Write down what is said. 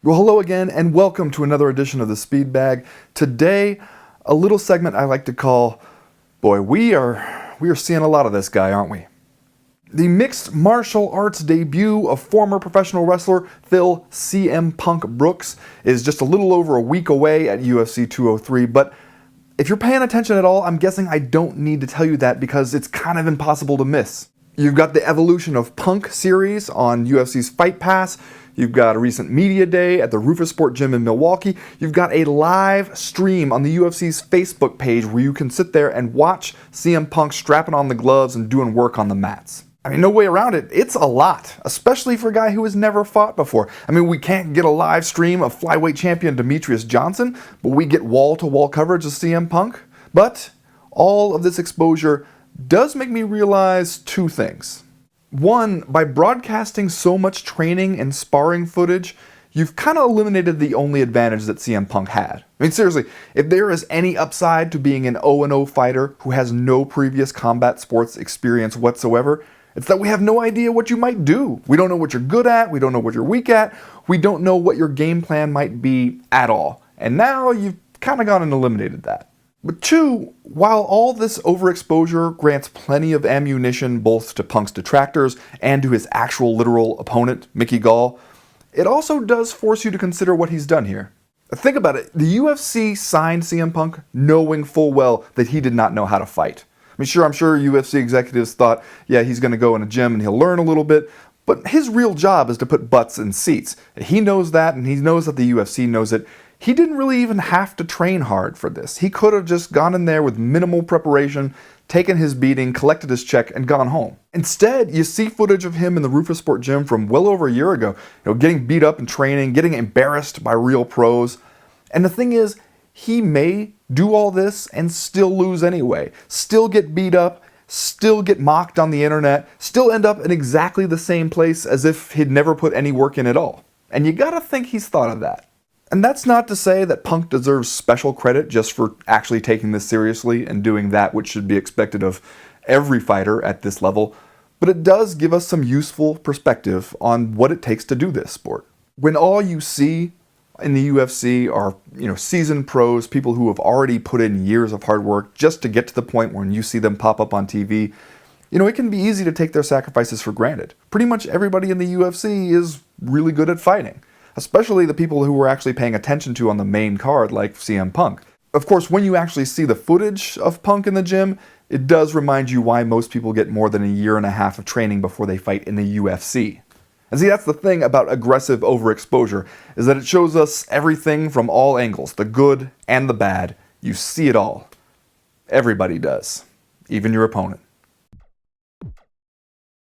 Well, hello again, and welcome to another edition of the Speed Bag. Today, a little segment I like to call, boy, we are seeing a lot of this guy, aren't we? The mixed martial arts debut of former professional wrestler Phil CM Punk Brooks is just a little over a week away at UFC 203, but if you're paying attention at all, I'm guessing I don't need to tell you that because it's kind of impossible to miss. You've got the Evolution of Punk series on UFC's Fight Pass. You've got a recent media day at the Rufus Sport Gym in Milwaukee. You've got a live stream on the UFC's Facebook page where you can sit there and watch CM Punk strapping on the gloves and doing work on the mats. I mean, no way around it. It's a lot, especially for a guy who has never fought before. I mean, we can't get a live stream of flyweight champion Demetrius Johnson, but we get wall-to-wall coverage of CM Punk. But all of this exposure does make me realize two things. One, by broadcasting so much training and sparring footage, you've kind of eliminated the only advantage that CM Punk had. I mean, seriously, if there is any upside to being an 0-0 fighter who has no previous combat sports experience whatsoever, it's that we have no idea what you might do. We don't know what you're good at, we don't know what you're weak at, we don't know what your game plan might be at all. And now you've kind of gone and eliminated that. But two, while all this overexposure grants plenty of ammunition both to Punk's detractors and to his actual literal opponent, Mickey Gall, it also does force you to consider what he's done here. Think about it, the UFC signed CM Punk knowing full well that he did not know how to fight. I mean, I'm sure UFC executives thought, yeah, he's going to go in a gym and he'll learn a little bit, but his real job is to put butts in seats. He knows that, and he knows that the UFC knows it. He didn't really even have to train hard for this. He could have just gone in there with minimal preparation, taken his beating, collected his check, and gone home. Instead, you see footage of him in the Rufus Sport Gym from well over a year ago, getting beat up in training, getting embarrassed by real pros. And the thing is, he may do all this and still lose anyway, still get beat up, still get mocked on the internet, still end up in exactly the same place as if he'd never put any work in at all. And you gotta think he's thought of that. And that's not to say that Punk deserves special credit just for actually taking this seriously and doing that which should be expected of every fighter at this level, but it does give us some useful perspective on what it takes to do this sport. When all you see in the UFC are, seasoned pros, people who have already put in years of hard work just to get to the point when you see them pop up on TV, it can be easy to take their sacrifices for granted. Pretty much everybody in the UFC is really good at fighting, especially the people who we're actually paying attention to on the main card like CM Punk. Of course, when you actually see the footage of Punk in the gym, it does remind you why most people get more than a year and a half of training before they fight in the UFC. And see, that's the thing about aggressive overexposure, is that it shows us everything from all angles, the good and the bad. You see it all. Everybody does, even your opponent.